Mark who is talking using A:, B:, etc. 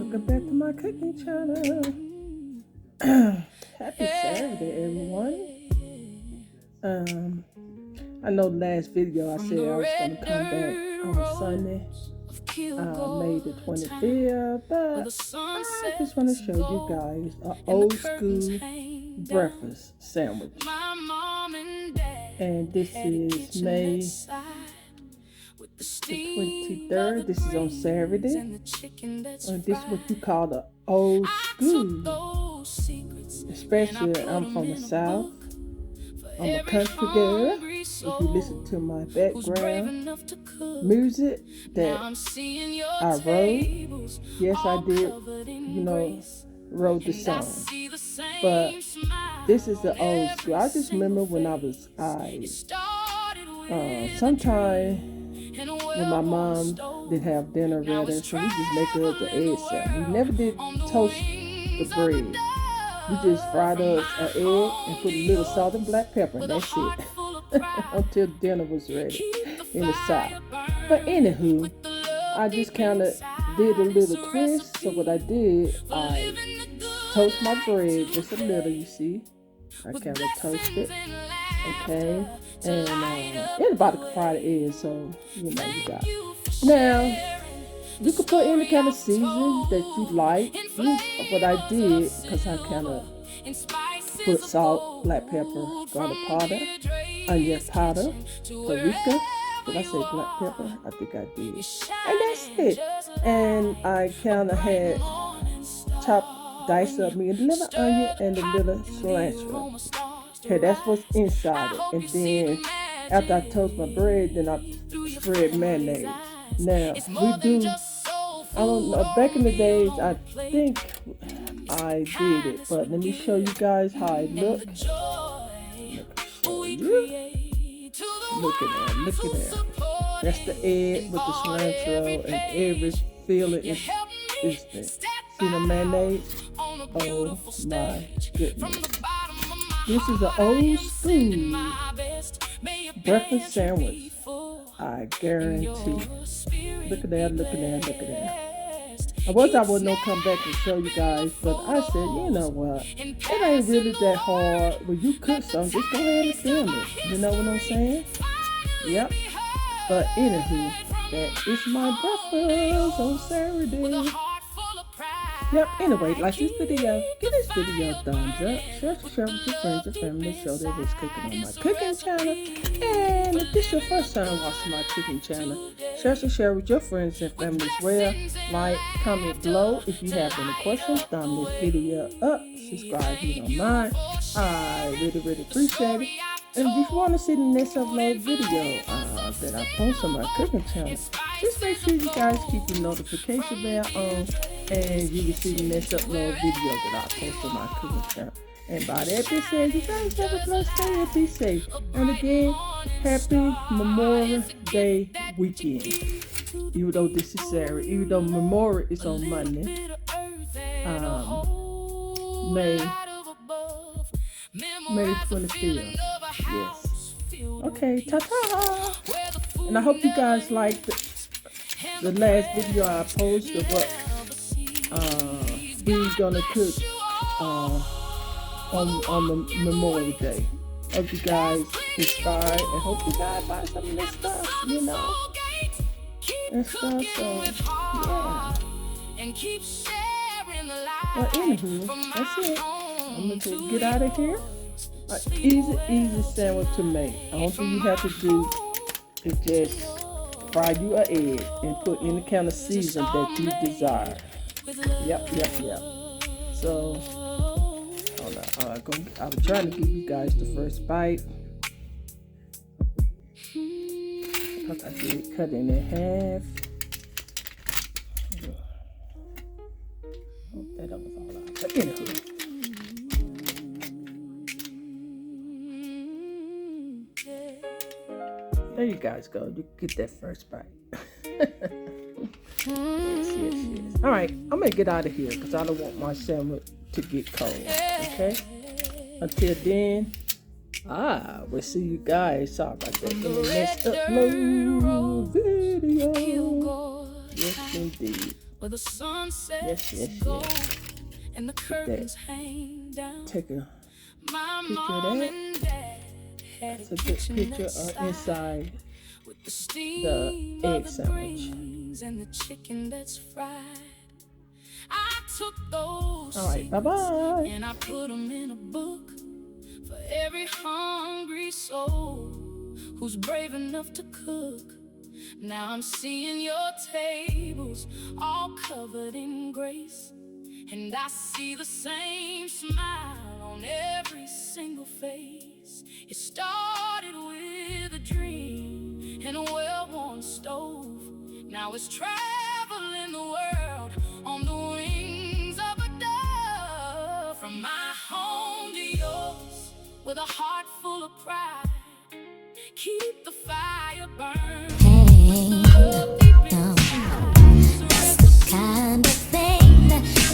A: Welcome back to my cooking channel. Happy Saturday, everyone. I know last video I said I was going to come back on Sunday, May the 25th, but I just want to show you guys an old school breakfast sandwich. And this is May the 23rd. This is on Saturday. And this is what you call the old school. Especially I'm from the South. I'm a country girl. If you listen to my background music that I wrote, yes I did, wrote the song. But this is the old school. I just remember when I was sometime when my mom did have dinner ready, so we just make up the egg salad. We never did toast the bread. We just fried up an egg and put a little salt and black pepper, and that's it. Until dinner was ready in the South. But anywho, I just kind of did a little twist. So what I did, I toast my bread just a little, you see. I kind of toast it, okay? And anybody can fry the egg, so you got it. Now, you can put any kind of season that you like. What I did, because I kind of put salt, black pepper, garlic powder, onion powder, paprika. Did I say black pepper? I think I did. And that's it. And I kind of had diced up me a little onion and a little cilantro. Okay, that's what's inside it. And then after I toast my bread, then I spread mayonnaise. Now, we do, I don't know, back in the days, I think I did it, but let me show you guys how it looks. Look at that. That's the egg with the cilantro and every filling is there. See the mayonnaise? Oh my goodness. This is an old school breakfast sandwich. I guarantee. Look at that. I wasn't gonna come back and show you guys, but I said, you know what? It ain't really that hard. When you cook something, just go ahead and film it. You know what I'm saying? Yep. But anywho, that is my breakfast on Saturday. Yep, anyway, like this video, give this video a thumbs up, share with your friends and family, show that it's cooking on my cooking channel. And if this is your first time watching my cooking channel, share with your friends and family as well. Like, comment below if you have any questions, thumb this video up, subscribe if you don't mind. I really appreciate it. And if you want to see the next upload video that I post on my cooking channel, just make sure you guys keep your notification bell on, and you can see the next upload video that I post on my cooking channel. And by that being said, you guys have a blessed day and be safe. And again, happy Memorial Day weekend. Even though this is Saturday, even though Memorial is on Monday, May 25th. Yes. Okay, ta-ta! And I hope you guys liked the last video I posted what we're gonna cook on the Memorial Day. Hope you guys inspired and hope you guys buy some of this stuff, and stuff, so yeah. Well, anywho, that's it. I'm gonna get out of here. Easy sandwich to make. All you have to do is just fry you an egg and put any kind of season that you desire. Yep. So, hold on. I'm trying to give you guys the first bite. Because I did cut it in half. Hope that was all out. But anyway. There you guys go. You get that first bite. Yes. All right, I'm going to get out of here because I don't want my sandwich to get cold. Okay? Until then, we'll see you guys. Sorry about that. In the next upload video. Yes, indeed.
B: where the sunset
A: Yes.
B: gold and the curtains hang down.
A: Take a
B: My
A: picture of
B: mom
A: that.
B: and dad had
A: That's
B: a
A: a good
B: kitchen
A: picture
B: that style
A: inside
B: with the
A: the
B: steam
A: egg
B: of the
A: sandwich.
B: greens and the chicken that's fried. I took those
A: All right,
B: secrets
A: bye-bye.
B: and I put them in a book for every hungry soul who's brave enough to cook. Now I'm seeing your tables all covered in grace, and I see the same smile on every single face. It started with a dream and a well-worn stove. Now it's traveling the world on the wings of a dove. From my home to yours, with a heart full of pride, keep the fire burning.